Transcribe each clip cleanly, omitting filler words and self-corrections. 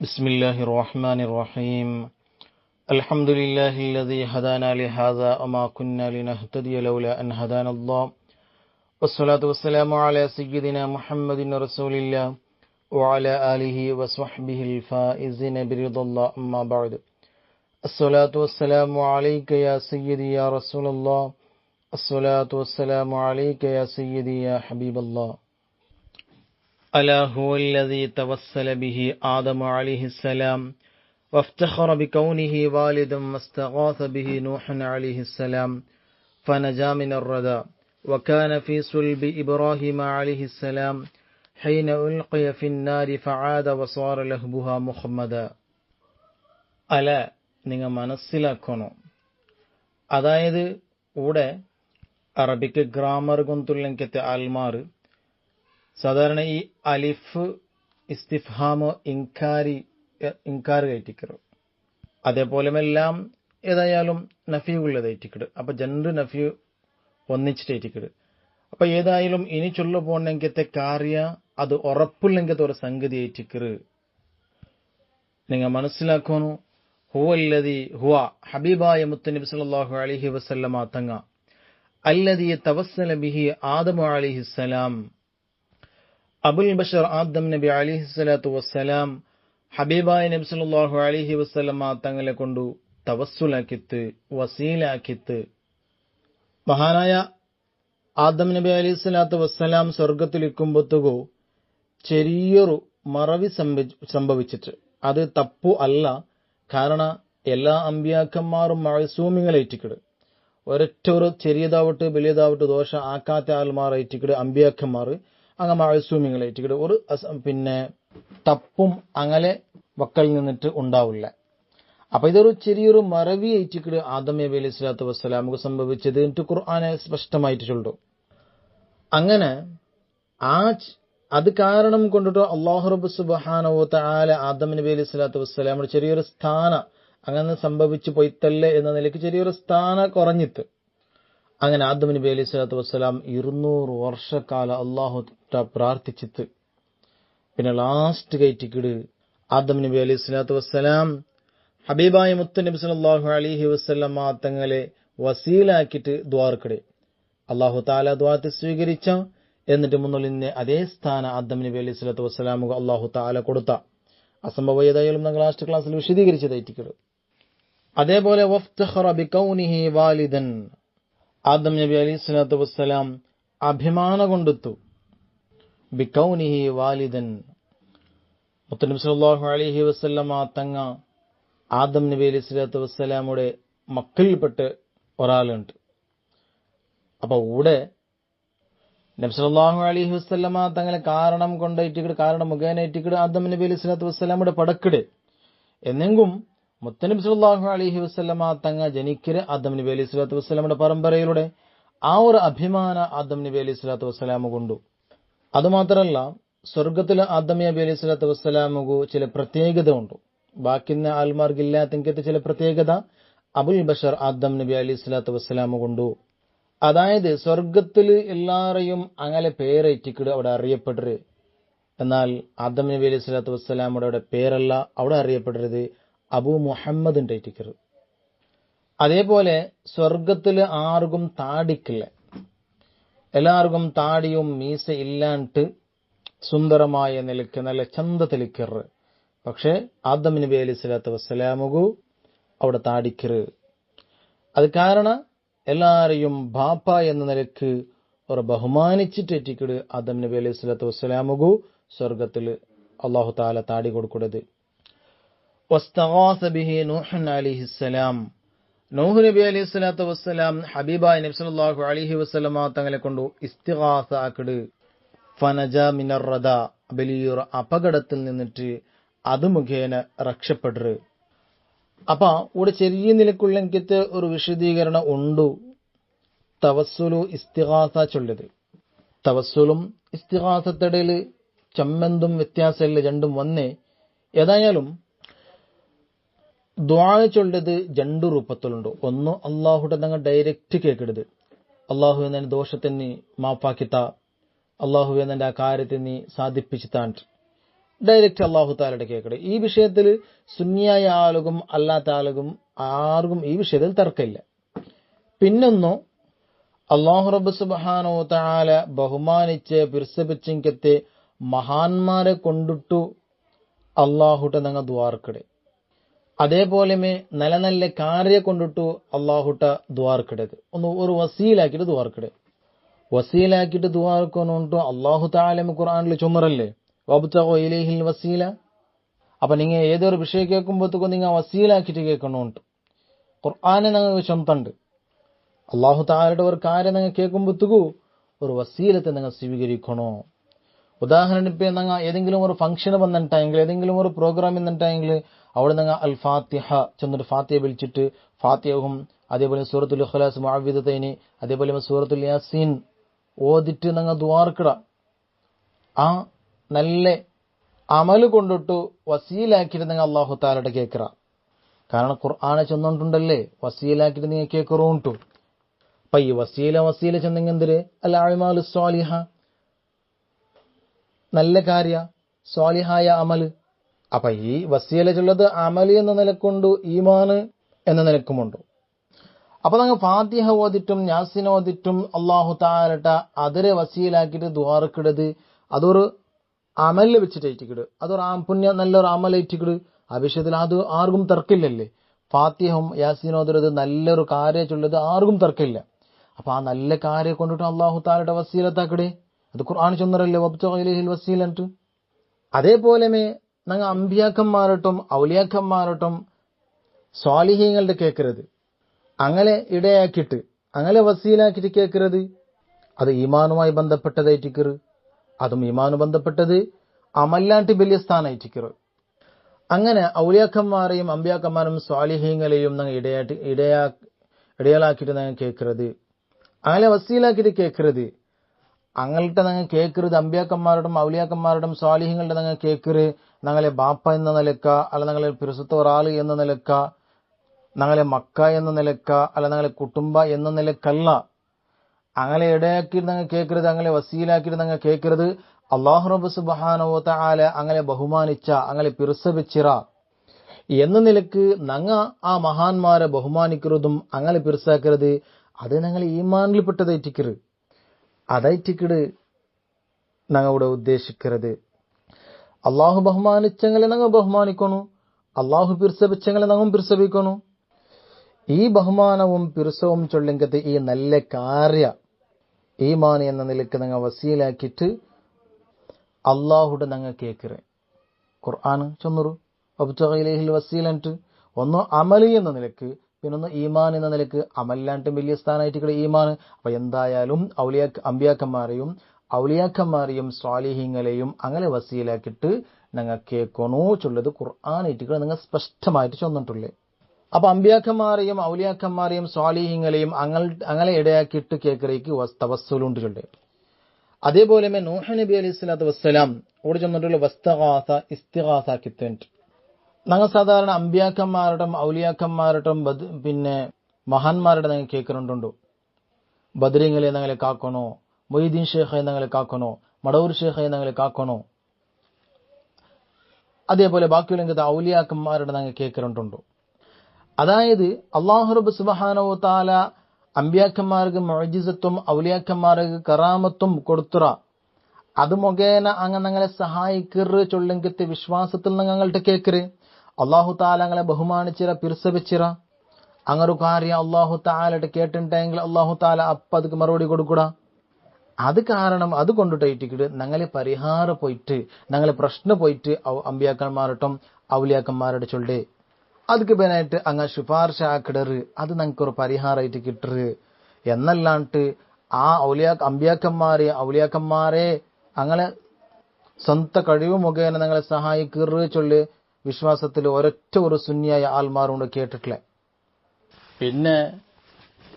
بسم الله الرحمن الرحيم. الحمد لله الذي هدانا لهذا وما كنا لنهتدي لولا أن هدانا الله، والصلاة والسلام على سيدنا محمد رسول الله وعلى آله وصحبه الفائزين برضا الله، أما بعد. الصلاة والسلام عليك يا سيدي يا رسول الله، الصلاة والسلام عليك يا سيدي يا حبيب الله. ألا هو الذي توسل به آدم عليه السلام وافتخر بكونه والدا، واستغاث به نوح عليه السلام فنجا من الردى، وكان في صلب إبراهيم عليه السلام حين ألقي في النار فعاد وصار لهبها محمدا. അല നിങ്ങൾ മനസ്സിലാക്കണോ, അതായത് ഇവിടെ അറബിക്ക് ഗ്രാമർ ഗൊന്തുള്ളെങ്കത്തെ ആൽമാർ സാധാരണ ഈ അലിഫ് ഇസ്തിഫ്ഹാമോ ഇൻകാർ കയറ്റിക്കറ്, അതേപോലെ എല്ലാം ഏതായാലും നഫിയുള്ളത് ഏറ്റിക്കിട്. അപ്പൊ ജനറ് നഫി ഒന്നിച്ചിട്ട് ഏറ്റിക്കിട്. അപ്പൊ ഏതായാലും ഇനി ചൊല്ലു പോണെങ്കത്തെ കാര്യ അത് ഉറപ്പില്ലെങ്കത്തെ ഒരു സംഗതി ഏറ്റിക്കറ്. നിങ്ങൾ മനസ്സിലാക്കുന്നു, ഹുവല്ലദി ഹുവ ഹബീബായ മുത്തനബി സല്ലല്ലാഹു അലൈഹി വസല്ലമ തങ്ങ അല്ലദി തവസ്സല ബിഹി ആദമു അലൈഹിസ്സലാം, അബുൽ ബഷർ ആദം നബി അലൈഹിസ്സലാത്തു വസ്സലാം ഹബീബായ നബി സല്ലല്ലാഹു അലൈഹി വസല്ലമ തങ്ങളെ കൊണ്ടു തവസ്സുലാക്കിത്ത് വസീലാക്കിത്ത്. മഹാനായ ആദം നബി അലൈഹിസ്സലാത്തു വസ്സലാം സ്വർഗത്തിലിരിക്കുമ്പോഴത്തേക്കോ ചെറിയൊരു മറവി സംഭവിച്ചിട്ട്, അത് തപ്പു അല്ല. കാരണം എല്ലാ അമ്പിയാക്കന്മാരും മഅസൂമികളേറ്റിക്കിട്. ഒരൊറ്റൊരു ചെറിയതാവട്ട് വലിയതാവട്ട് ദോഷ ആക്കാത്ത ആൾമാർ ഏറ്റിക്കിട് അമ്പിയാക്കന്മാർ അങ്ങ് മഅസൂമികളേറ്റിക്കിട്. ഒരു തപ്പും അങ്ങനെ വക്കൽ നിന്നിട്ട് ഉണ്ടാവില്ല. അപ്പൊ ഇതൊരു ചെറിയൊരു മറവി ഏറ്റിക്കിട് ആദം നബി അലൈഹി സ്വലാത്തു വസ്സലാമുക്ക് സംഭവിച്ചത് എന്നിട്ട് ഖുർആനെ സ്പഷ്ടമായിട്ട് ചൊല്ലു. അങ്ങനെ അത് കാരണം കൊണ്ടിട്ട് അല്ലാഹു റബ്ബ് സുബ്ഹാനഹു വ തആല ആദം നബി അലൈഹി സ്വലാത്തു വസ്സലാമിന്റെ ചെറിയൊരു സ്ഥാന അങ്ങനെ സംഭവിച്ചു പോയിത്തല്ലേ എന്ന നിലയ്ക്ക് ചെറിയൊരു സ്ഥാന കുറഞ്ഞിട്ട്, അങ്ങനെ ആദം നബി അലൈഹി സ്വലാത്തു വസ്സലാം 200 വർഷക്കാലം അല്ലാഹു പ്രാർത്ഥിച്ചിട്ട് പിന്നെ ലാസ്റ്റ് കയറ്റിക്കിട് ആദം നബി അലൈഹി സ്വലാത്തു വസ്സലാം ഹബീബായ മുത്ത് നബി സല്ലല്ലാഹു അലൈഹി വസല്ലമ തങ്ങളെ വസീലാക്കിയിട്ട് ദ്വാർക്കിടെ അല്ലാഹു തആല ദ്വാത്ത് സ്വീകരിച്ച. എന്നിട്ട് മുന്നിലിന്നെ അതേ സ്ഥാനം ആദം നബി അലൈഹി സ്വലാത്തു വസ്സലാമുക്ക് അല്ലാഹു തആല കൊടുത്ത അസംഭവം ഏതായാലും ഞങ്ങൾ ലാസ്റ്റ് ക്ലാസ്സിൽ വിശദീകരിച്ചതായിട്ടിക്കട്. അതേപോലെ വഫ്തഖറ ബികൗനിഹി വാലിദൻ, ആദം നബി അലൈഹി സ്വലാത്തു വസ്സലാം അഭിമാനം കൊണ്ടെത്തു ബികൗനിഹി വാലിദൻ. മുത്തനബി സല്ലല്ലാഹു അലൈഹി വസല്ലമ തങ്ങ ആദം നബി അലൈഹി സ്വലാത്തു വസ്സലാമുടെ മക്കളിൽപ്പെട്ട് ഒരാളുണ്ട്. അപ്പൊ ഇവിടെ നബി സല്ലല്ലാഹു അലൈഹി വസല്ലമ തങ്ങളെ കാരണം കൊണ്ടേറ്റിക്കിട്, കാരണം മുഖേനേറ്റിക്കിട് ആദം നബി അലൈഹി സ്വലാത്തു വസ്സലാമുടെ പടക്കിട് എന്നെങ്കും മുത്തനബി സല്ലല്ലാഹു അലൈഹി വസല്ലമ തങ്ങ ജനിക്കര് ആദം നബി അലൈഹി സ്വലാത്തു വസ്സലാമുടെ പരമ്പരയിലൂടെ ആ ഒരു അഭിമാന ആദം നബി അലൈഹി സ്വലാത്തു വസ്സലാമു കൊണ്ടു. അതുമാത്രമല്ല സ്വർഗത്തിലെ ആദം നബി അലൈഹി സ്വലാത്തു വസ്സലാമുകു ചില പ്രത്യേകത ഉണ്ട്. ബാക്കിന്ന ആൽമാർക്കില്ലാത്ത ചില പ്രത്യേകത അബുൽ ബഷർ ആദം നബി അലൈഹി സ്വലാത്തു വസ്സലാമു കൊണ്ടു. അതായത് സ്വർഗത്തിൽ എല്ലാരെയും അങ്ങനെ പേരേറ്റിക്കിട് അവിടെ അറിയപ്പെടരുത്. എന്നാൽ ആദം നബി അലൈഹി സ്വലാത്തു വസ്സലാമുടെ അവിടെ പേരല്ല അവിടെ അറിയപ്പെടരുത്, അബു മുഹമ്മദിന്റെ ഏറ്റിക്കറ്. അതേപോലെ സ്വർഗത്തിൽ ആർക്കും താടിക്കില്ല, എല്ലാവർക്കും താടിയും മീസ ഇല്ലാണ്ട് സുന്ദരമായ നിലയ്ക്ക് നല്ല ചന്തത്തിലിക്കറ്. പക്ഷെ ആദം നബി അലൈഹി സ്വലാത്തു വസ്സലാമുകു അവിടെ താടിക്കറ്. അത് കാരണം എല്ലാരെയും ബാപ്പ എന്ന നിലയ്ക്ക് ഒരു ബഹുമാനിച്ചിട്ടേറ്റിക്കിട് ആദം നബി അലൈഹി സ്വലാത്തു വസ്സലാമുകു സ്വർഗത്തിൽ അല്ലാഹു തആല താടി കൊടുക്കുന്നത്. വസ്തഗാസ ബിഹി നൂഹ് അലൈഹിസ്സലാം, നൂഹ് നബി അലൈഹി സ്വലാത്തു വസ്സലാം ഹബീബായ നബി സല്ലല്ലാഹു അലൈഹി വസല്ലമ തങ്ങളെ കൊണ്ട് ഇസ്തിഗാസ ആക്കിട്. ഫനജാ മിനർ റദ, വലിയൊരു അപകടത്തിൽ നിന്നിട്ട് അത് മുഖേന രക്ഷപ്പെടര്. അപ്പൊ ഇവിടെ ചെറിയ നിലക്കുള്ള ഒരു വിശദീകരണം ഉണ്ട്. തവസ്സുലു ഇസ്തിഗാസ ചൊല്ലത്, തവസ്സുലും ഇസ്തിഗാസത്തിടയിൽ ചമ്മെന്തും വ്യത്യാസമില്ല, രണ്ടും വന്നേ. ഏതായാലും ദുആ ചൊല്ലത് രണ്ട് രൂപത്തിലുണ്ട്. ഒന്ന് അല്ലാഹുടെ തങ്ങൾ ഡയറക്റ്റ് കേൾക്കരുത്, അല്ലാഹു എന്ന ദോഷത്തിന് മാപ്പാക്കിത്ത, അല്ലാഹു എന്നെ ആ കാര്യത്തെ നീ സാധിപ്പിച്ചു താൻ. ഡയറക്റ്റ് അള്ളാഹു താലയുടെ കേൾക്കട്. ഈ വിഷയത്തിൽ സുന്നിയായ ആളുകളും അല്ലാത്ത ആളുകളും ആർക്കും ഈ വിഷയത്തിൽ തർക്കമില്ല. പിന്നൊന്നു അള്ളാഹു റബ്ബ് സുബ്ഹാനഹു വ തആല ബഹുമാനിച്ച് പിർസപിച്ചിങ്കത്തെ മഹാന്മാരെ കൊണ്ടിട്ടു അള്ളാഹുട്ട ഞങ്ങൾ ദ്വാർക്കടെ. അതേപോലെ നല്ല നല്ല കാര്യ കൊണ്ടിട്ടു അള്ളാഹുട്ട ദ്വാർക്കിടത്. ഒന്ന് ഒരു വസീലാക്കിയിട്ട് ദ്വാർക്കിടെ. വസീലാക്കിയിട്ട് ദ്വാർക്കൊണ്ടു അള്ളാഹു തആല ഖുർആനിൽ ചുമറല്ലേ, വബ്തഗു ഇലൈഹിൽ വസീല. അപ്പൊ നിങ്ങൾ ഏതൊരു വിഷയം കേൾക്കുമ്പോഴത്തേക്കും നിങ്ങൾ വസീലാക്കിയിട്ട് കേൾക്കണോണ്ട് ഖുർആനെ നിങ്ങൾക്ക് ചൊന്തണ്ട്. അള്ളാഹു തആലയുടെ ഒരു കാര്യം നിങ്ങൾ കേൾക്കുമ്പോഴത്തേക്കും ഒരു വസീലത്തെ നിങ്ങൾ സ്വീകരിക്കണോ. ഉദാഹരണം ഇപ്പം നിങ്ങൾ ഏതെങ്കിലും ഒരു ഫംഗ്ഷന് വന്നിട്ടായെങ്കിൽ, ഏതെങ്കിലും ഒരു പ്രോഗ്രാം വന്നിട്ടായെങ്കിൽ അവിടെ നിങ്ങൾ അൽ ഫാത്തിഹ ചെന്നിട്ട് ഫാത്തിഹ വിളിച്ചിട്ട് ഫാത്തിഹയും അതേപോലെ സൂറത്തുൽ ഇഖ്ലാസ് മുഅവ്വിദതൈനി അതേപോലെ സൂറത്തുൽ യാസീൻ ഓതിട്ട് നിങ്ങൾ ദുആർക്കിട. ആ നല്ല അമല് കൊണ്ടിട്ട് വസീലാക്കിയിട്ട് നിങ്ങൾ അള്ളാഹു തആലയുടെ കേൾക്കറ. കാരണം ഖുർആനെ ചെന്നിട്ടുണ്ടല്ലേ വസീലാക്കിയിട്ട് നിങ്ങൾ കേൾക്കറുണ്ടു. അപ്പൊ ഈ വസീല ചെന്നെങ്കിൽ എന്തിര് അൽ അഅ്മാലു സ്വാലിഹ, നല്ല കാര്യ സ്വാലിഹായ അമല്. അപ്പൊ ഈ വസീല ചൊല്ലത് അമല് എന്ന നിലക്കുണ്ട്, ഈമാന് എന്ന നിലക്കുമുണ്ട്. അപ്പൊ നിങ്ങൾ ഫാത്തിഹ ഓതിട്ടും യാസീൻ ഓതിട്ടും അള്ളാഹു തആലട്ട അതിരെ വസീലാക്കിയിട്ട് ദുആർക്കിടത് അതൊരു അമല് വെച്ചിട്ടേറ്റിക്കിട്, അതൊരു പുണ്യ നല്ലൊരു അമലേറ്റിക്കിട്. ആ വിഷയത്തിൽ അത് ആർക്കും തർക്കില്ലല്ലേ. ഫാത്തിഹയും യാസീൻ ഓതുന്നത് നല്ലൊരു കാര്യ ചൊല്ലത് ആർക്കും തർക്കില്ല. അപ്പൊ ആ നല്ല കാര്യം കൊണ്ടിട്ട് അള്ളാഹു തആലയുടെ വസീലത്താക്കിടെ. അത് ഖുർആൻ ചൊന്നറല്ലേ വബ്തഗു ഇലൈഹിൽ വസീല. അതേപോലെ ഞങ്ങൾ അമ്പിയാക്കന്മാരോട്ടും ഔലിയാക്കന്മാരോട്ടും സ്വാലിഹീങ്ങളുടെ കേൾക്കരുത്. അങ്ങനെ ഇടയാക്കിയിട്ട് അങ്ങനെ വസീലാക്കിയിട്ട് കേൾക്കരുത്. അത് ഈമാനുമായി ബന്ധപ്പെട്ടതായിട്ടിക്കറ്. അതും ഈമാനു ബന്ധപ്പെട്ടത് അമല്ലാണ്ട് വലിയ സ്ഥാനമായിട്ടിക്കറ്. അങ്ങനെ ഔലിയാക്കന്മാരെയും അമ്പിയാക്കന്മാരും സ്വാലിഹീങ്ങളെയും ഞങ്ങൾ ഇടയാക്കിയിട്ട് ഞങ്ങൾ കേൾക്കരുത്. അങ്ങനെ വസീലാക്കിയിട്ട് കേൾക്കരുത്. അങ്ങൾട്ട് ഞങ്ങൾ കേൾക്കരുത്. അമ്പിയാക്കന്മാരോടും ഔലിയാക്കന്മാരോടും സ്വാലിഹീങ്ങളുടെ ഞങ്ങൾ കേൾക്കരുത് ഞങ്ങളെ ബാപ്പ എന്ന നിലക്ക, അല്ല ഞങ്ങളെ പിറസത്ത ഒരാള് എന്ന നിലക്ക, ഞങ്ങളെ മക്ക എന്ന നിലക്ക, അല്ല ഞങ്ങളെ കുടുംബ എന്ന നിലക്കല്ല. അങ്ങനെ ഇടയാക്കിയിട്ട് ഞങ്ങൾ കേൾക്കരുത്. അങ്ങനെ വസീലാക്കിയിട്ട് ഞങ്ങൾ കേൾക്കരുത്. അല്ലാഹു റബ്ബ് സുബ്ഹാനഹു വ തആല അങ്ങനെ ബഹുമാനിച്ച അങ്ങനെ പിറസവിച്ചിറ എന്ന നിലക്ക് ഞങ്ങ ആ മഹാന്മാരെ ബഹുമാനിക്കുന്നതും അങ്ങനെ പിറസാക്കരുത്. അത് ഞങ്ങൾ ഈമാനിൽപ്പെട്ടതായിട്ടിക്കരുത്. അതായിട്ടിക്കട് ഞങ്ങളുടെ ഉദ്ദേശിക്കരുത്. അള്ളാഹു ബഹുമാനിച്ചെങ്കിലെ ഞങ്ങൾ ബഹുമാനിക്കണു, അള്ളാഹു പിർസവിച്ചെങ്കിലെ ഞങ്ങൾ പിർസവിക്കണു. ഈ ബഹുമാനവും പിർസവും ചൊല്ലെങ്കത്തെ ഈ നല്ല കാര്യ ഈമാൻ എന്ന നിലക്ക് ഞങ്ങൾ വസീലാക്കിയിട്ട് അള്ളാഹുടെ ഞങ്ങൾ കേൾക്കറേ. ഖുർആൻ ചൊന്നറു വബ്തഗു ഇലൈഹിൽ വസീലൻറ്റ്. ഒന്ന് അമലി എന്ന നിലക്ക്, പിന്നൊന്ന് ഈമാൻ എന്ന നിലക്ക്. അമല്ലാണ്ടും വലിയ സ്ഥാനമായിട്ട് ഈമാൻ. അപ്പൊ എന്തായാലും അമ്പിയാക്കന്മാരെയും ഔലിയാക്കന്മാരെയും സ്വാലിഹീങ്ങളെയും അങ്ങനെ വസീലാക്കിയിട്ട് ഞങ്ങൾ കേൾക്കണോ ചൊല്ലത് ഖുർആനായിട്ട് നിങ്ങൾ സ്പഷ്ടമായിട്ട് ചൊന്നിട്ടുള്ളേ. അപ്പൊ അമ്പിയാക്കന്മാരെയും ഔലിയാക്കന്മാരെയും സ്വാലിഹീങ്ങളെയും അങ്ങനെ ഇടയാക്കിയിട്ട് കേൾക്കറേക്ക് തവസ്സുലുണ്ട് ചൊല്ലേ. അതേപോലെ നൂഹ് നബി അലൈഹി സ്വലാത്തു വസ്സലാം ഓടി ചെന്നിട്ടുള്ള വസ്തഗാസ ഇസ്തിഗാസ കിത്തേണ്ട്. ഞങ്ങൾ സാധാരണ അമ്പിയാക്കന്മാരുടെ ഔലിയാക്കന്മാരുടെ പിന്നെ മഹാന്മാരുടെ ഞങ്ങൾ കേൾക്കുന്നുണ്ടോ. ബദരീങ്ങളെ ഞങ്ങളെ കാക്കണോ, മൊയ്തീൻ ഷേഖെ ഞങ്ങളെ കാക്കണോ, മടവൂർ ഷേഖെ ഞങ്ങളെ കാക്കണോ. അതേപോലെ ബാക്കിയുള്ള ഔലിയാക്കന്മാരുടെ ഞങ്ങൾ കേൾക്കുന്നുണ്ടോ. അതായത് അല്ലാഹു റബ്ബ് സുബ്ഹാനഹു വ തആല അമ്പിയാക്കന്മാർക്ക് മുഅ്ജിസത്തും ഔലിയാക്കന്മാർക്ക് കറാമത്തും കൊടുത്തുറ. അത് മുഖേന അങ്ങ് ഞങ്ങളെ സഹായിക്കറ് ചൊല്ലെങ്കത്തെ വിശ്വാസത്തിൽ ഞങ്ങളുടെ കേൾക്കറ്. അള്ളാഹു താല ഞങ്ങളെ ബഹുമാനിച്ചിറ പിർസവിച്ചിറ. അങ്ങൊരു കാര്യം അള്ളാഹു താലട്ട് കേട്ടിട്ടെങ്കിൽ അള്ളാഹു താല അപ്പ അതിക്ക് മറുപടി കൊടുക്കൂടാ. അത് കാരണം അത് കൊണ്ടിട്ട് ഞങ്ങളെ പരിഹാരം പോയിട്ട് ഞങ്ങളെ പ്രശ്നം പോയിട്ട് അമ്പിയാക്കന്മാരട്ടും ഔലിയാക്കന്മാരുടെ ചൊല്ലേ ಅದಕ್ಕೆ ಬೇನಾയിട്ട് അങ്ങ് ശുപാർശ ആക്കിടറ്. അത് ഞങ്ങൾക്കൊരു പരിഹാരമായിട്ട് കിട്ടറ് എന്നല്ലാണ്ട് ആ അമ്പിയാക്കന്മാരെ ഔലിയാക്കന്മാരെ അങ്ങനെ സ്വന്തം കഴിവ് മുഖേന ഞങ്ങളെ സഹായിക്കറ് ചൊല്ല് വിശ്വാസത്തിൽ ഒരൊറ്റ ഒരു സുന്നിയായ ആൽമാറുകൊണ്ട് കേട്ടിട്ടില്ല. പിന്നെ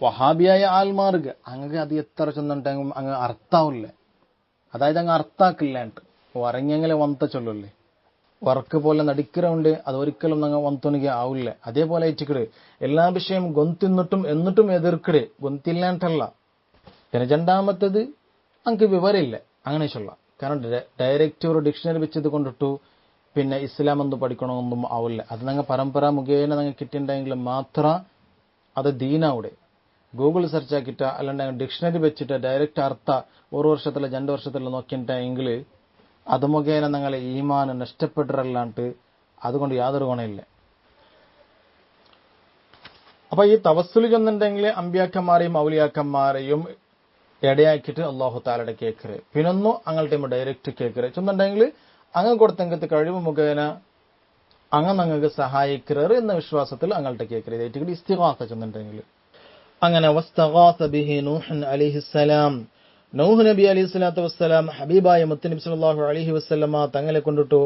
വഹാബിയായ ആൽമാർക്ക് അങ്ങ് അത് എത്ര ചൊന്നിട്ടെങ്കിലും അങ്ങ് അർത്ഥാവില്ല. അതായത് അങ്ങ് അർത്ഥാക്കില്ലാണ്ട് വറങ്ങിയെങ്കിലെ വന്ത ചൊല്ലല്ലേ. വർക്ക് പോലെ നടിക്കറുണ്ട്, അതൊരിക്കലും ഞങ്ങൾ വന്തോനിക്ക് ആവില്ല. അതേപോലെ ആയിട്ടിക്കട് എല്ലാ വിഷയം ഗൊന്തിന്നിട്ടും എന്നിട്ടും എതിർക്കട് ഗൊന്തില്ലാണ്ടല്ല. പിന്നെ രണ്ടാമത്തത് അങ്ങക്ക് വിവരമില്ല അങ്ങനെ ചൊല്ലാം. കാരണം ഡയറക്റ്റ് ഒരു ഡിക്ഷണറി വെച്ചത് കൊണ്ടിട്ടു പിന്നെ ഇസ്ലാം എന്ന് പഠിക്കണമെന്നും ആവില്ല. അത് നിങ്ങൾ പരമ്പര മുഖേന നിങ്ങൾ കിട്ടിയിട്ടുണ്ടെങ്കിൽ മാത്രം അത് ദീനാവിടെ. ഗൂഗിൾ സെർച്ച് ആക്കിയിട്ട് അല്ലാണ്ട് ഡിക്ഷണറി വെച്ചിട്ട് ഡയറക്റ്റ് അർത്ഥ ഒരു വർഷത്തിലെ 2 വർഷത്തിലെ നോക്കിയിട്ടെങ്കിൽ അത് മുഖേന നിങ്ങളെ ഈമാൻ നഷ്ടപ്പെട്ടിരല്ലാണ്ട് അതുകൊണ്ട് യാതൊരു ഗുണമില്ല. അപ്പൊ ഈ തവസ്സുൽ ചെന്നിട്ടുണ്ടെങ്കിൽ അമ്പിയാക്കന്മാരെയും ഔലിയാക്കന്മാരെയും ഇടയാക്കിയിട്ട് അള്ളാഹു താലയുടെ കേക്കറ് പിന്നൊന്നും അങ്ങളുടെ ഡയറക്റ്റ് കേക്കറ് ചെന്നുണ്ടെങ്കിൽ അങ്ങ് കൊടുത്തെങ്കത്തെ കഴിവ് മുഖേന അങ്ങ് നിങ്ങൾക്ക് സഹായിക്കറ് എന്ന വിശ്വാസത്തിൽ അങ്ങളുടെ കേക്കറ് ഇതായിട്ട് ഇസ്തിഗാസ ചെന്നിട്ടുണ്ടെങ്കിൽ അങ്ങനെ വസ്തഗാസ ബിഹി നൂഹ് അലൈഹിസ്സലാം നൂഹ് നബി അലൈഹി സ്വലാത്തു വസ്സലാം ഹബീബായ മുത്തുനബി സല്ലല്ലാഹു അലൈഹി വസല്ലമ തങ്ങളെ കൊണ്ടിട്ടു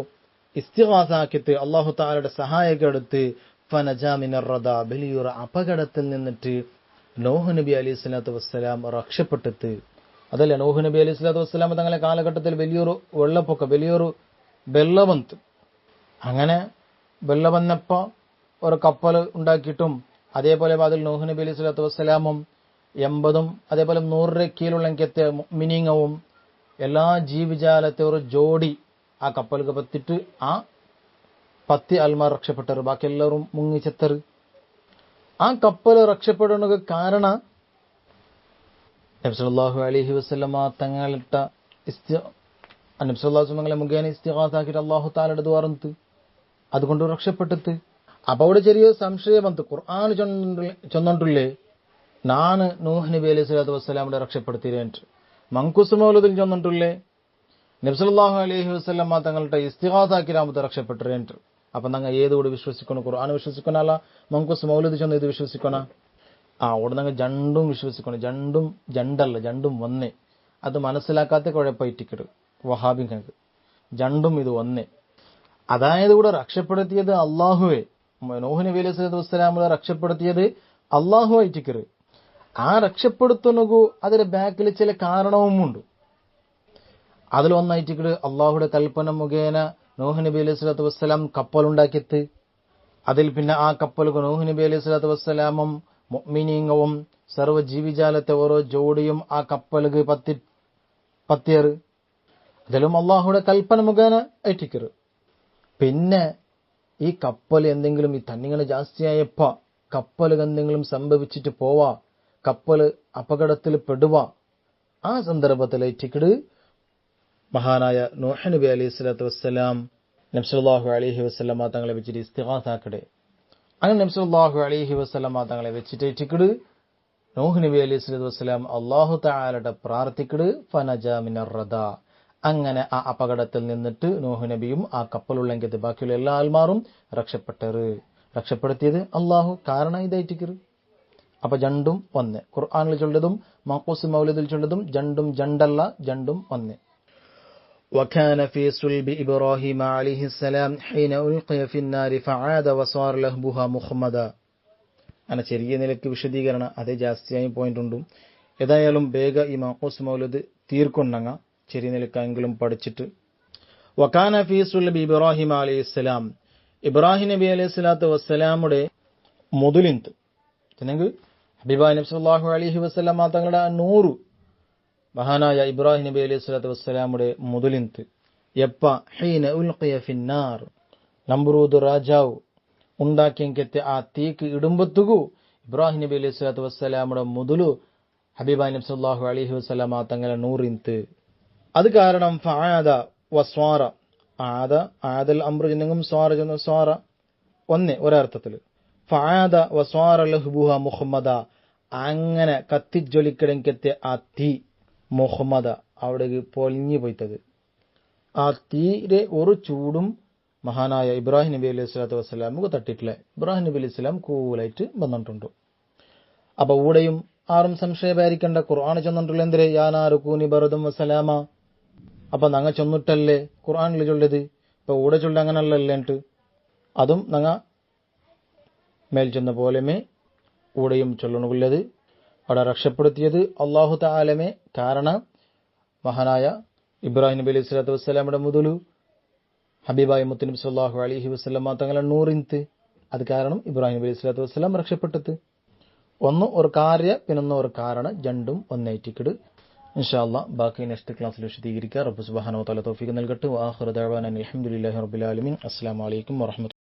ഇസ്തിഗാസ ആക്കിയിട്ട് അള്ളാഹു താലയുടെ സഹായം എടുത്ത് ഫനജാ മിനർ റദാ വലിയൊരു അപകടത്തിൽ നിന്നിട്ട് നൂഹ് നബി അലൈഹി സ്വലാത്തു വസ്സലാം രക്ഷപ്പെട്ടത്. അതല്ല നൂഹ് നബി അലൈഹി സ്വലാത്തു വസ്സലാം തങ്ങളെ കാലഘട്ടത്തിൽ വലിയൊരു വെള്ളപ്പൊക്കം, വലിയൊരു വെള്ളവന്ത്. അങ്ങനെ വെള്ളവന്നപ്പോ ഒരു കപ്പൽ ഉണ്ടാക്കിയിട്ടും അതേപോലെ അതിൽ നൂഹ് നബി അലൈഹി സ്വലാത്തു വസ്സലാമും 80 അതേപോലെ 100 കീഴിലുള്ള മിനിങ്ങവും എല്ലാ ജീവിജാലത്തെ ഒരു ജോഡി ആ കപ്പലുകൾ പത്തിട്ട് ആ 10 ആൾമാർ രക്ഷപ്പെട്ടറ്. ബാക്കി എല്ലാവരും മുങ്ങിച്ചെത്തറ്. ആ കപ്പൽ രക്ഷപ്പെടുന്നത് കാരണം നബി സല്ലല്ലാഹു അലൈഹി വസല്ലമ തങ്ങളിട്ട നബി സല്ലല്ലാഹു അലൈഹി വസല്ലമ മുഖേന ഇസ്തിഗാസ ആക്കിയിട്ട് അല്ലാഹു തആലയുടെ ദ്വാരത്ത് അതുകൊണ്ട് രക്ഷപ്പെട്ടത്. അപ്പൊ അവിടെ ചെറിയ സംശയം വന്നു. ഖുർആൻ ചൊന്നിട്ടില്ലേ നാണ് നൂഹ് നബി അലൈഹി സ്വലാത്തു വസ്സലാമിനെ രക്ഷപ്പെടുത്തിയിട്ട് മങ്കുസ് മൗലൂദിൽ ചൊന്നിട്ടില്ലേ നബി സല്ലല്ലാഹു അലൈഹി വസല്ലമ തങ്ങളുടെ ഇസ്തിഗാസ ആക്കിയിട്ട് രക്ഷപ്പെട്ടിട്ട്. അപ്പൊ ഞങ്ങൾ ഏതോട് വിശ്വസിക്കണം? ഖുർആൻ വിശ്വസിക്കണല്ല, മങ്കുസ് മൗലൂദ് ചൊന്ന് ഇത് വിശ്വസിക്കണം. അവിടെ ഞങ്ങൾ ജണ്ടും വിശ്വസിക്കണം. ജണ്ടല്ല, ജണ്ടും ഒന്നേ. അത് മനസ്സിലാക്കാത്ത കുഴപ്പമായിട്ടിക്കട് വഹാബിങ്ങൾക്ക്. ജണ്ടും ഇത് ഒന്നേ. അതായത് ഇവിടെ രക്ഷപ്പെടുത്തിയത് അള്ളാഹുവെ. നൂഹ് നബി അലൈഹി സ്വലാത്തു വസ്സലാമിനെ രക്ഷപ്പെടുത്തിയത് അള്ളാഹു ആയിട്ടിക്കറ്. ആ രക്ഷപ്പെടുത്തുന്നു അതിന്റെ ബാക്കിൽ ചില കാരണവുമുണ്ട്. അതിലൊന്നായിട്ടിക്കട് അള്ളാഹുയുടെ കൽപ്പന മുഖേന നൂഹ് നബി അലൈഹി സ്വലാത്തു വസ്സലാം കപ്പലുണ്ടാക്കിയത്. അതിൽ പിന്നെ ആ കപ്പലുകൾ നൂഹ് നബി അലൈഹി സ്വലാത്തു വസ്സലാമും മുഅ്മിനീങ്ങളും സർവ്വ ജീവിജാലത്തെ ഓരോ ജോഡിയും ആ കപ്പലുകൾ പത്തിയറ്. അതിലും അള്ളാഹുയുടെ കൽപ്പന മുഖേന ഏറ്റിക്കറ്. പിന്നെ ഈ കപ്പൽ എന്തെങ്കിലും ഈ തന്നിങ്ങനെ ജാസ്തിയായപ്പോ കപ്പലുകൾ എന്തെങ്കിലും സംഭവിച്ചിട്ട് പോവാ, കപ്പല് അപകടത്തിൽ പെടുക, ആ സന്ദർഭത്തിൽ ഏറ്റിക്കട് മഹാനായ നൂഹ് നബി അലൈഹി സ്വലാത്തു വസ്സലാം നബി സല്ലല്ലാഹു അലൈഹി വസല്ലമ തങ്ങളെ വെച്ചിട്ട് ഇസ്തിഗാസ ആക്കടെ. അങ്ങനെ നബി സല്ലല്ലാഹു അലൈഹി വസല്ലമ തങ്ങളെ വെച്ചിട്ട് ഏറ്റിക്കട് നൂഹ് നബി അലൈഹി സ്വലാത്തു വസ്സലാം അല്ലാഹു തആലയുടെ പ്രാർത്ഥിക്കട് ഫനജാ മിനർ റദാ. അങ്ങനെ ആ അപകടത്തിൽ നിന്നിട്ട് നൂഹ് നബിയും ആ കപ്പലുള്ളെങ്കിൽ ബാക്കിയുള്ള എല്ലാ ആൾമാരും രക്ഷപ്പെടുത്തിയത് അള്ളാഹു കാരണം ഇതായിട്ടിക്കറ്. അപ്പൊ ജണ്ടും ഒന്ന്. ഖുർആനിൽ ചൊല്ലതും മഖൂസ് മൗലിദിൽ ചൊല്ലതും ജണ്ടും ജണ്ടല്ല, ജണ്ടും ഒന്ന്. وكان في صلب إبراهيم عليه السلام حين ألقي في النار فعاد وصار لهبها مخمدا. അങ്ങനെ ചെറിയ നിലയ്ക്ക് വിശദീകരണം അതേ ജാസ്തിയായി പോയിന്റ് ഉണ്ട്. ഏതായാലും വേഗ ഈ മഖൂസ് മൗലിദ് തീർക്കൊണ്ടങ്ങ ചെറിയ നിലക്കെങ്കിലും പഠിച്ചിട്ട്. വകാന ഫീ സുൽബി ഇബ്രാഹിം അലൈഹിസ്സലാം, ഇബ്രാഹിം നബി അലൈഹി സ്വലാത്തു വസ്സലാമുടെ മുതുലിന്ത് ഹബീബായ നബി സല്ലല്ലാഹു അലൈഹി വസല്ലമ തങ്ങളുടെ 100 മഹാനായ ഇബ്രാഹിം നബി അലൈഹി സ്വലാത്തു വസ്സലാമുടെ മുതുലിന്ത് എപ്പ ഹീന ഉൽഖിയ ഫിന്നാർ, നമ്രൂദ് രാജാവ് ഉണ്ടാക്കിയെങ്കത്തെ ആ തീക്ക് ഇടുമ്പത്തുകു ഇബ്രാഹിം നബി അലൈഹി സ്വലാത്തു വസ്സലാമുടെ മുതുലു ഹബീബായ നബി സല്ലല്ലാഹു അലൈഹി വസല്ലമ തങ്ങളുടെ 100 അത് കാരണം ഫആദ വസ്വാറ, ആദൽ അംറു ജന്നെങ്കും സ്വാറ ജന്ന സ്വാറ ഒന്നേ ഒരർത്ഥത്തിൽ. ഫആദ വസ്വാറ ലഹ്ബുഹ മുഹമ്മദ, അങ്ങനെ കത്തിജ്വലിക്കടെങ്കത്തെ ആ തീ മുഹമ്മദ അവിടെ പൊലിഞ്ഞു പോയിത്തത്. ആ തീരെ ഒരു ചൂടും മഹാനായ ഇബ്രാഹിം നബി അലൈഹി സ്വലാത്തു വസ്സലാമുക്ക് തട്ടിട്ടില്ല. ഇബ്രാഹിം നബി അലൈഹി സ്വലാം കൂലായിട്ട് വന്നിട്ടുണ്ട്. അപ്പൊ ഇവിടെയും ആരും സംശയമായിരിക്കണ്ട. ഖുർആൻ ചെന്നിട്ടുള്ള എന്തിരെ യാനാരു കൂനി ബറദും വസലാമ. അപ്പൊ നങ്ങ ചൊന്നിട്ടല്ലേ ഖുർആനിൽ ചൊല്ലത്. ഇപ്പൊ ഇവിടെ ചൊല്ല അങ്ങനല്ലല്ലേട്ട് അതും നങ്ങ മേൽ ചെന്ന പോലെമേ ഇവിടെയും ചൊല്ലണുള്ളത്. അവിടെ രക്ഷപ്പെടുത്തിയത് അള്ളാഹു തആലമേ. കാരണം മഹാനായ ഇബ്രാഹിം നബി അലൈഹി സ്വലാത്തു വസ്സലാമിന്റെ മുതലു ഹബീബായ മുത്തുനബി സല്ലല്ലാഹു അലൈഹി വസല്ലമ തങ്ങളെ 100 അത് കാരണം ഇബ്രാഹിം നബി അലൈഹി സ്വലാത്തു വസ്സലാം രക്ഷപ്പെട്ടത്. ഒന്ന് ഒരു കാര്യ പിന്നൊന്ന് ഒരു കാരണം, രണ്ടും ഒന്നേറ്റിക്കട്. ഇൻഷാ അല്ലാഹ് ബാക്കി നെക്സ്റ്റ് ക്ലാസ്സിൽ വിശദീകരിക്കുക. റബ്ബ് സുബ്ഹാനഹു വ തആല തൗഫീഖ് നൽകട്ടെ. വആഖിറു ദഅവാനാ അൽഹംദുലില്ലാഹി റബ്ബിൽ ആലമീൻ. അസ്സലാമു അലൈക്കും വറഹ്മത്തുള്ളാഹി